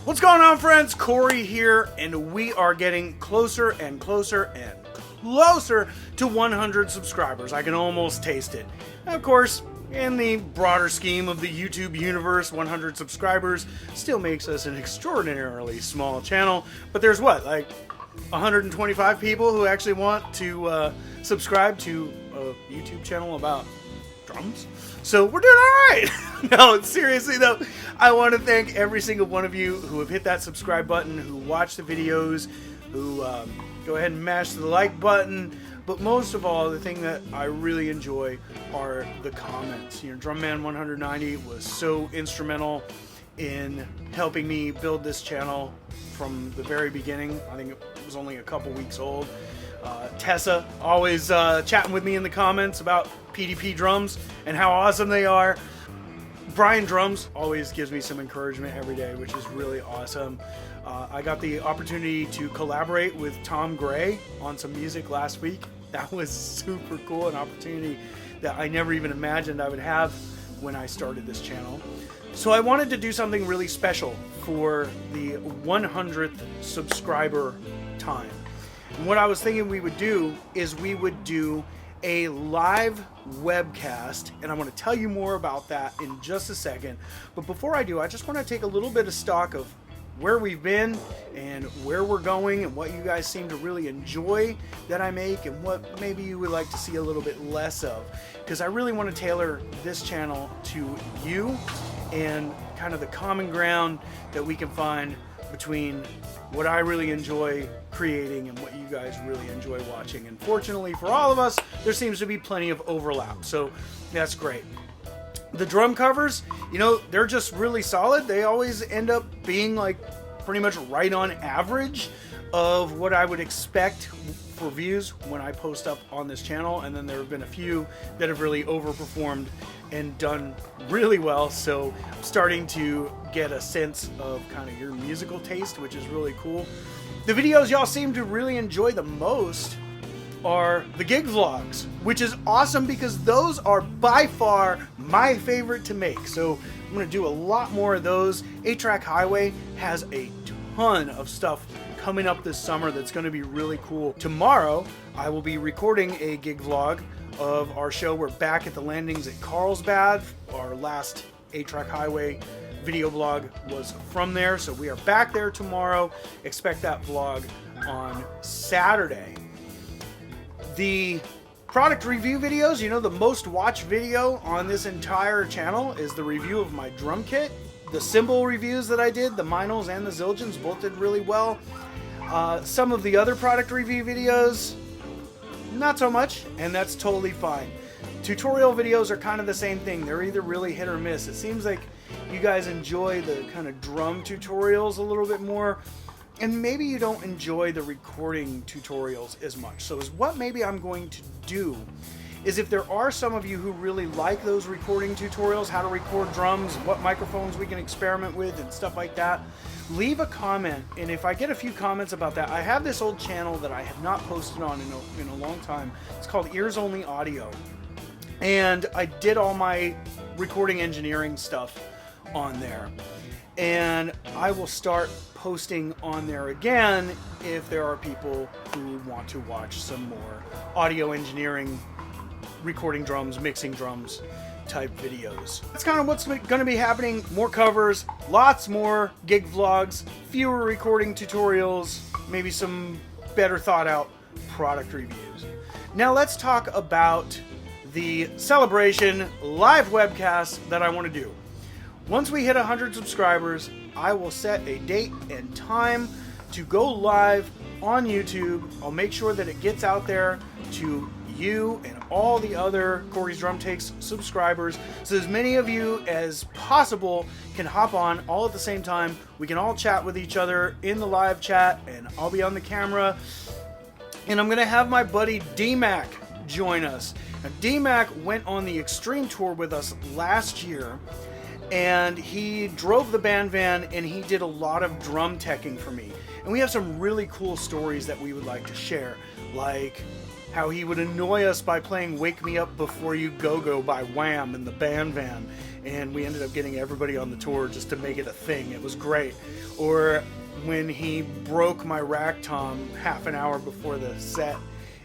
What's going on, friends? Corey here, and we are getting closer and closer and closer to 100 subscribers. I can almost taste it. And of course, in the broader scheme of the YouTube universe, 100 subscribers still makes us an extraordinarily small channel. But there's what, like 125 people who actually want to subscribe to a YouTube channel about drums? So we're doing all right. No, seriously though, I want to thank every single one of you who have hit that subscribe button, who watch the videos, who go ahead and mash the like button. But most of all, the thing that I really enjoy are the comments. You know, Drumman 190 was so instrumental in helping me build this channel from the very beginning. I think it was only a couple weeks old. Tessa, always chatting with me in the comments about PDP drums and how awesome they are. Brian Drums always gives me some encouragement every day, which is really awesome. I got the opportunity to collaborate with Tom Gray on some music last week. That was super cool, an opportunity that I never even imagined I would have when I started this channel. So I wanted to do something really special for the 100th subscriber time. And what I was thinking we would do is we would do a live webcast, and I'm going to tell you more about that in just a second. But before I do, I just want to take a little bit of stock of where we've been and where we're going and what you guys seem to really enjoy that I make and what maybe you would like to see a little bit less of, because I really want to tailor this channel to you and kind of the common ground that we can find between what I really enjoy creating and what you guys really enjoy watching. And fortunately for all of us, there seems to be plenty of overlap, so that's great. The drum covers, you know, they're just really solid. They always end up being like pretty much right on average of what I would expect for views when I post up on this channel. And then there have been a few that have really overperformed and done really well. So I'm starting to get a sense of kind of your musical taste, which is really cool. The videos y'all seem to really enjoy the most are the gig vlogs, which is awesome because those are by far my favorite to make. So I'm going to do a lot more of those. 8-Track Highway has a ton of stuff coming up this summer that's going to be really cool. Tomorrow, I will be recording a gig vlog of our show. We're back at the landings at Carlsbad. Our last 8-Track Highway video blog was from there. So we are back there tomorrow. Expect that vlog on Saturday. The product review videos, you know, the most watched video on this entire channel is the review of my drum kit. The cymbal reviews that I did, the Minels and the Zildjians, both did really well. Some of the other product review videos, not so much, and that's totally fine. Tutorial videos are kind of the same thing. They're either really hit or miss. It seems like you guys enjoy the kind of drum tutorials a little bit more, and maybe you don't enjoy the recording tutorials as much. So what maybe I'm going to do is, if there are some of you who really like those recording tutorials, how to record drums, what microphones we can experiment with and stuff like that, leave a comment. And if I get a few comments about that, I have this old channel that I have not posted on in a long time. It's called Ears Only Audio. And I did all my recording engineering stuff on there. And I will start posting on there again if there are people who want to watch some more audio engineering, recording drums, mixing drums type videos. That's kind of what's going to be happening. More covers, lots more gig vlogs, fewer recording tutorials, maybe some better thought out product reviews. Now let's talk about the celebration live webcast that I want to do. Once we hit 100 subscribers, I will set a date and time to go live on YouTube. I'll make sure that it gets out there to you and all the other Corey's Drum Takes subscribers, so as many of you as possible can hop on all at the same time. We can all chat with each other in the live chat, and I'll be on the camera. And I'm going to have my buddy D-Mac join us. Now, D-Mac went on the Extreme Tour with us last year, and he drove the band van and he did a lot of drum teching for me. And we have some really cool stories that we would like to share, like how he would annoy us by playing Wake Me Up Before You Go-Go by Wham in the band van. And we ended up getting everybody on the tour just to make it a thing. It was great. Or when he broke my rack tom half an hour before the set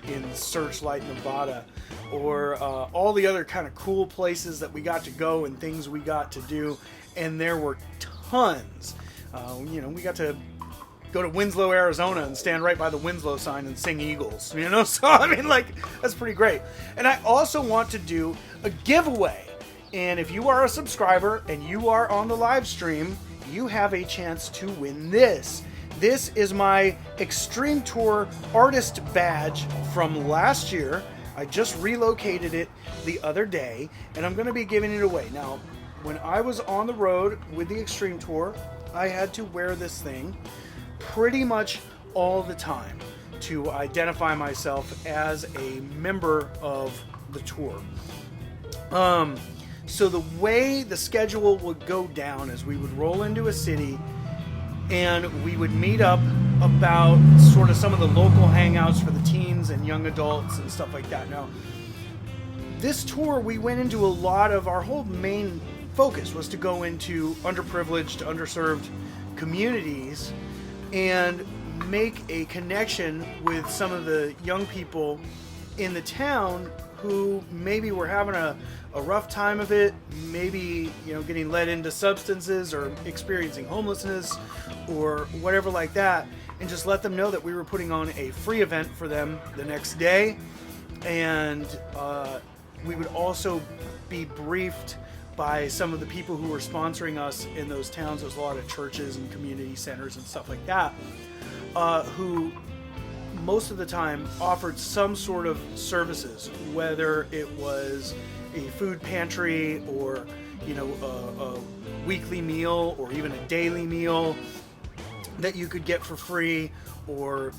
in Searchlight, Nevada. Or all the other kind of cool places that we got to go and things we got to do. And there were tons. We got to go to Winslow, Arizona and stand right by the Winslow sign and sing Eagles, So, I mean, that's pretty great. And I also want to do a giveaway. And if you are a subscriber and you are on the live stream, you have a chance to win this. This is my Extreme Tour Artist Badge from last year. I just relocated it the other day, and I'm going to be giving it away. Now, when I was on the road with the Extreme Tour, I had to wear this thing pretty much all the time to identify myself as a member of the tour. So the way the schedule would go down is we would roll into a city and we would meet up about sort of some of the local hangouts for the teens and young adults and stuff like that. Now, this tour, we went into our whole main focus was to go into underprivileged, underserved communities and make a connection with some of the young people in the town who maybe were having a rough time of it, maybe getting led into substances or experiencing homelessness or whatever like that, and just let them know that we were putting on a free event for them the next day. And we would also be briefed by some of the people who were sponsoring us in those towns. There's a lot of churches and community centers and stuff like that, who most of the time offered some sort of services, whether it was a food pantry or a weekly meal or even a daily meal that you could get for free, or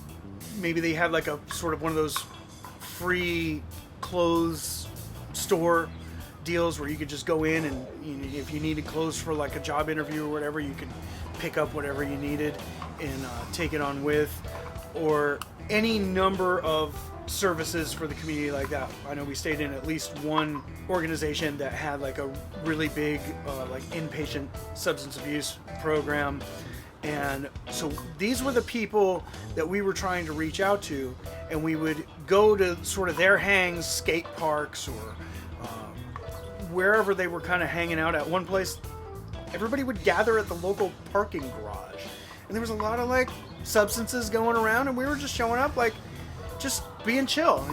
maybe they had like a sort of one of those free clothes store deals where you could just go in and if you needed clothes for like a job interview or whatever, you could pick up whatever you needed and take it on with, or any number of services for the community like that. I know we stayed in at least one organization that had like a really big like inpatient substance abuse program. And so these were the people that we were trying to reach out to, and we would go to sort of their hangs, skate parks, or wherever they were kind of hanging out at. One place, everybody would gather at the local parking garage, and there was a lot of like substances going around, and we were just showing up like just being chill,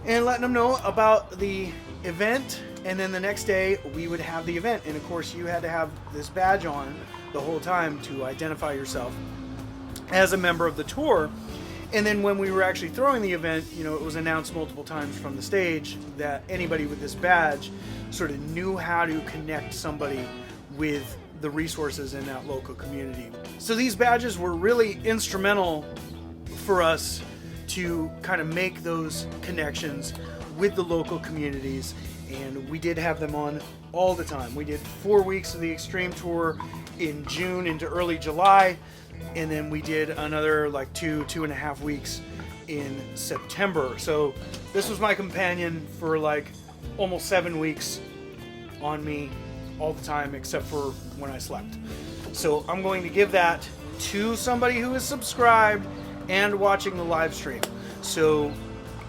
and letting them know about the event. And then the next day we would have the event, and of course you had to have this badge on the whole time to identify yourself as a member of the tour. And then when we were actually throwing the event, it was announced multiple times from the stage that anybody with this badge sort of knew how to connect somebody with the resources in that local community. So these badges were really instrumental for us to kind of make those connections with the local communities, and we did have them on all the time. We did 4 weeks of the Extreme Tour in June into early July, and then we did another like 2.5 weeks in September. So this was my companion for like almost 7 weeks on me all the time, except for when I slept. So I'm going to give that to somebody who is subscribed and watching the live stream. So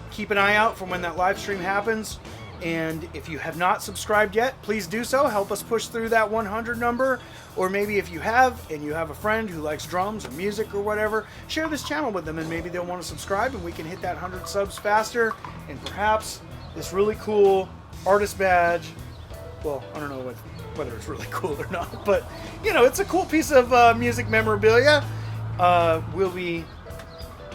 keep an eye out for when that live stream happens. And if you have not subscribed yet, please do so. Help us push through that 100 number. Or maybe if you have, and you have a friend who likes drums or music or whatever, share this channel with them, and maybe they'll want to subscribe, and we can hit that 100 subs faster. And perhaps this really cool artist badge, well, I don't know whether it's really cool or not, but it's a cool piece of music memorabilia, will be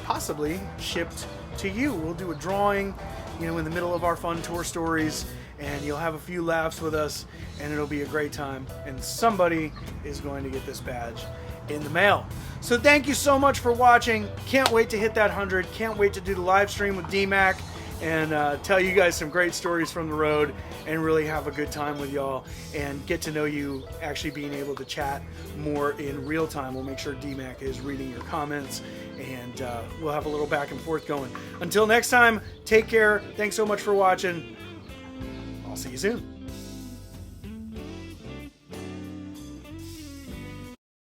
possibly shipped to you. We'll do a drawing in the middle of our fun tour stories, and you'll have a few laughs with us, and it'll be a great time, and somebody is going to get this badge in the mail. So thank you so much for watching. Can't wait to hit that 100. Can't wait to do the live stream with DMAC, and tell you guys some great stories from the road and really have a good time with y'all and get to know you, actually being able to chat more in real time. We'll make sure DMAC is reading your comments, and we'll have a little back and forth going. Until next time, take care. Thanks so much for watching. I'll see you soon.